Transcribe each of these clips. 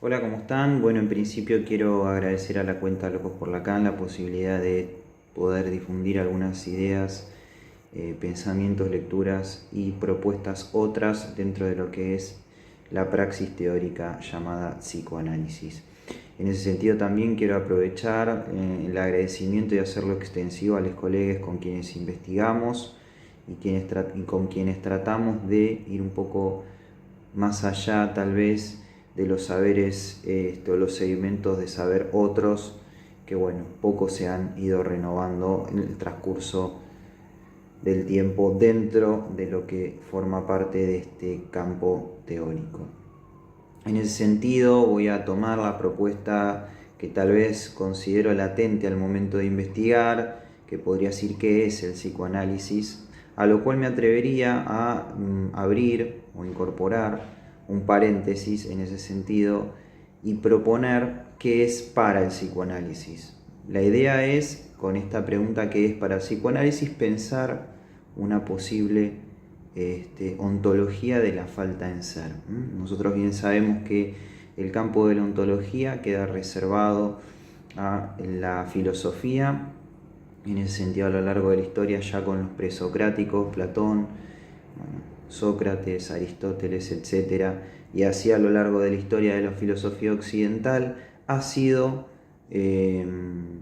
Hola, ¿cómo están? Bueno, en principio quiero agradecer a la cuenta Locos por Lacan la posibilidad de poder difundir algunas ideas, pensamientos, lecturas y propuestas otras dentro de lo que es la praxis teórica llamada psicoanálisis. En ese sentido también quiero aprovechar el agradecimiento y hacerlo extensivo a los colegas con quienes investigamos y con quienes tratamos de ir un poco más allá tal vez de los saberes, los sedimentos de saber otros que bueno, poco se han ido renovando en el transcurso del tiempo dentro de lo que forma parte de este campo teórico. En ese sentido voy a tomar la propuesta que tal vez considero latente al momento de investigar, que podría decir que es el psicoanálisis, a lo cual me atrevería a abrir o incorporar un paréntesis en ese sentido y proponer qué es para el psicoanálisis. La idea es, con esta pregunta ¿qué es para el psicoanálisis?, pensar una posible ontología de la falta en ser. Nosotros bien sabemos que el campo de la ontología queda reservado a la filosofía, en ese sentido a lo largo de la historia ya con los presocráticos, Platón, Sócrates, Aristóteles, etc. Y así a lo largo de la historia de la filosofía occidental ha sido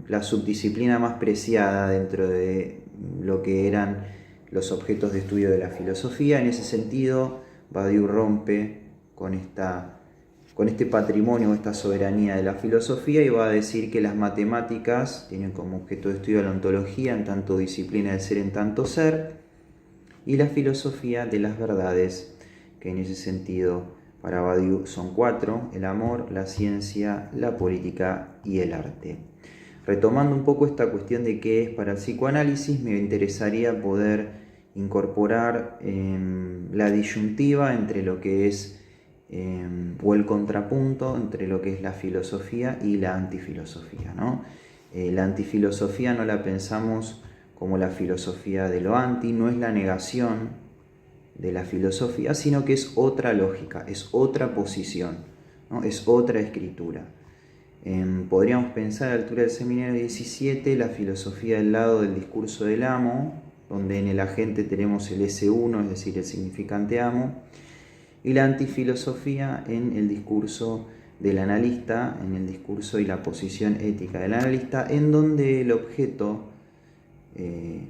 la subdisciplina más preciada dentro de lo que eran los objetos de estudio de la filosofía. En ese sentido, Badiou rompe con este patrimonio, esta soberanía de la filosofía, y va a decir que las matemáticas tienen como objeto de estudio la ontología, en tanto disciplina del ser en tanto ser, y la filosofía de las verdades, que en ese sentido para Badiou son 4: el amor, la ciencia, la política y el arte. Retomando un poco esta cuestión de qué es para el psicoanálisis, me interesaría poder incorporar la disyuntiva entre lo que es, o el contrapunto entre lo que es la filosofía y la antifilosofía, ¿no? La antifilosofía no la pensamos como la filosofía de lo anti, no es la negación de la filosofía, sino que es otra lógica, es otra posición, ¿no? Es otra escritura. Podríamos pensar a la altura del seminario 17 la filosofía del lado del discurso del amo, donde en el agente tenemos el S1, es decir, el significante amo, y la antifilosofía en el discurso del analista, en el discurso y la posición ética del analista, en donde el objeto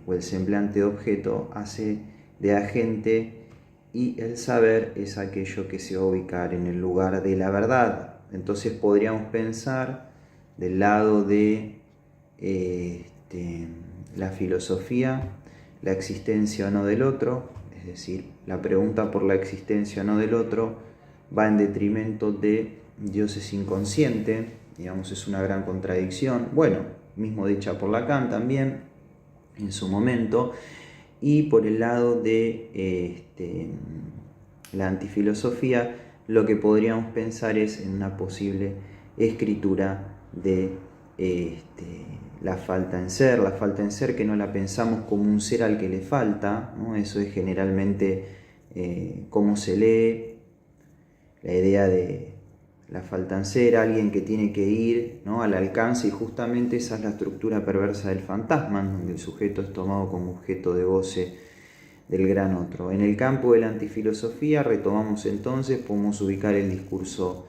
o el semblante de objeto hace de agente y el saber es aquello que se va a ubicar en el lugar de la verdad. Entonces podríamos pensar del lado de la filosofía, la existencia o no del otro, es decir, la pregunta por la existencia o no del otro va en detrimento de Dios es inconsciente, digamos, es una gran contradicción, bueno, mismo dicha por Lacan también en su momento. Y por el lado de la antifilosofía, lo que podríamos pensar es en una posible escritura de la falta en ser, que no la pensamos como un ser al que le falta, ¿no? Eso es generalmente cómo se lee la idea de la falta en ser, alguien que tiene que ir, ¿no?, al alcance, y justamente esa es la estructura perversa del fantasma, donde el sujeto es tomado como objeto de goce del gran otro. En el campo de la antifilosofía retomamos entonces, podemos ubicar el discurso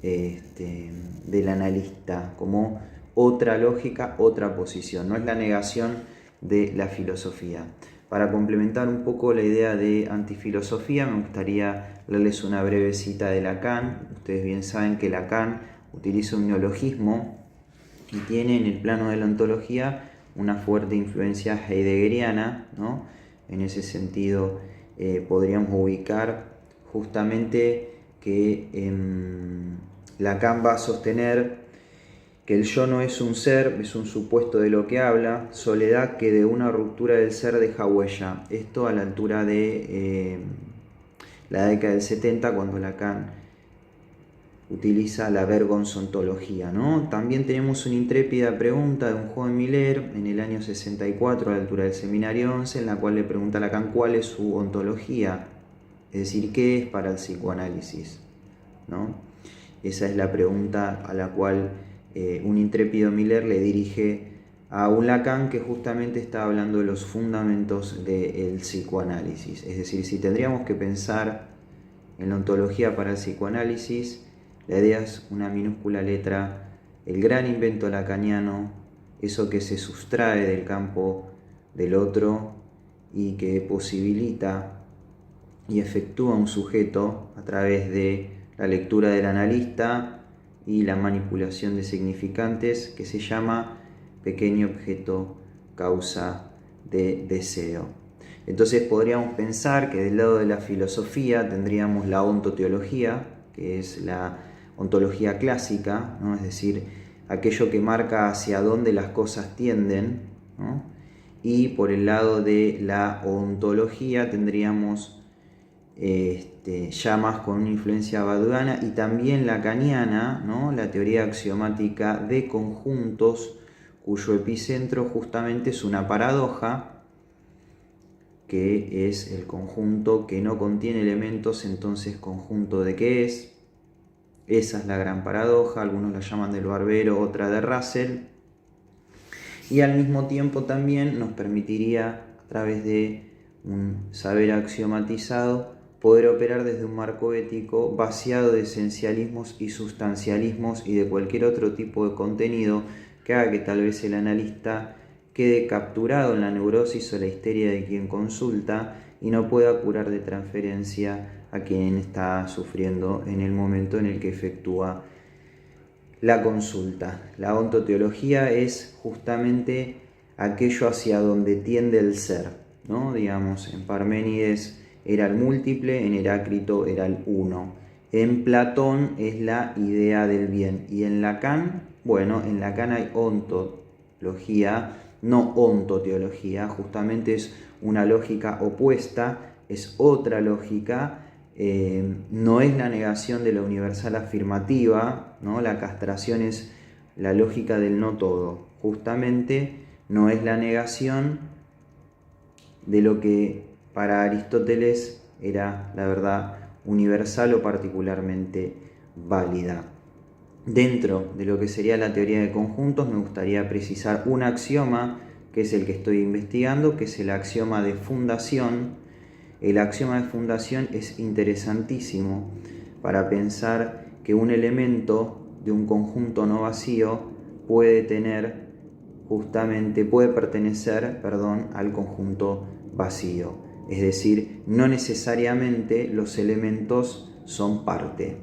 del analista como otra lógica, otra posición, no es la negación de la filosofía. Para complementar un poco la idea de antifilosofía, me gustaría leerles una breve cita de Lacan. Ustedes bien saben que Lacan utiliza un neologismo y tiene en el plano de la ontología una fuerte influencia heideggeriana, ¿no? En ese sentido podríamos ubicar justamente que Lacan va a sostener que el yo no es un ser, es un supuesto de lo que habla, soledad que de una ruptura del ser deja huella. Esto a la altura de la década del 70, cuando Lacan utiliza la vergonzontología, ¿no? También tenemos una intrépida pregunta de un joven Miller en el año 64, a la altura del seminario 11, en la cual le pregunta a Lacan cuál es su ontología, es decir, qué es para el psicoanálisis, ¿no? Esa es la pregunta a la cual un intrépido Miller le dirige a un Lacan que justamente está hablando de los fundamentos del psicoanálisis. Es decir, si tendríamos que pensar en la ontología para el psicoanálisis, la idea es una minúscula letra, el gran invento lacaniano, eso que se sustrae del campo del otro y que posibilita y efectúa un sujeto a través de la lectura del analista y la manipulación de significantes, que se llama pequeño objeto causa de deseo. Entonces podríamos pensar que del lado de la filosofía tendríamos la ontoteología, que es la ontología clásica, ¿no? Es decir, aquello que marca hacia dónde las cosas tienden, ¿no? Y por el lado de la ontología tendríamos ya más con una influencia badiana y también lacaniana, ¿no? La teoría axiomática de conjuntos, cuyo epicentro justamente es una paradoja, que es el conjunto que no contiene elementos, entonces conjunto de qué es. Esa es la gran paradoja, algunos la llaman del Barbero, otra de Russell, y al mismo tiempo también nos permitiría, a través de un saber axiomatizado, poder operar desde un marco ético vaciado de esencialismos y sustancialismos y de cualquier otro tipo de contenido que haga que tal vez el analista quede capturado en la neurosis o la histeria de quien consulta y no pueda curar de transferencia a quien está sufriendo en el momento en el que efectúa la consulta. La ontoteología es justamente aquello hacia donde tiende el ser, ¿no? Digamos, en Parménides era el múltiple, en Heráclito era el uno. En Platón es la idea del bien. Y en Lacan, bueno, en Lacan hay ontología, no ontoteología, justamente es una lógica opuesta, es otra lógica, no es la negación de la universal afirmativa, ¿no? La castración es la lógica del no todo, justamente no es la negación de lo que para Aristóteles era la verdad universal o particularmente válida. Dentro de lo que sería la teoría de conjuntos me gustaría precisar un axioma que es el que estoy investigando, que es el axioma de fundación. El axioma de fundación es interesantísimo para pensar que un elemento de un conjunto no vacío puede pertenecer al conjunto vacío. Es decir, no necesariamente los elementos son parte.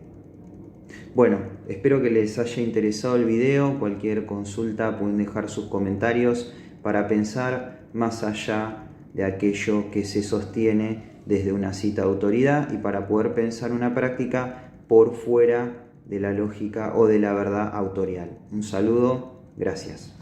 Bueno, espero que les haya interesado el video. Cualquier consulta pueden dejar sus comentarios para pensar más allá de aquello que se sostiene desde una cita de autoridad y para poder pensar una práctica por fuera de la lógica o de la verdad autorial. Un saludo, gracias.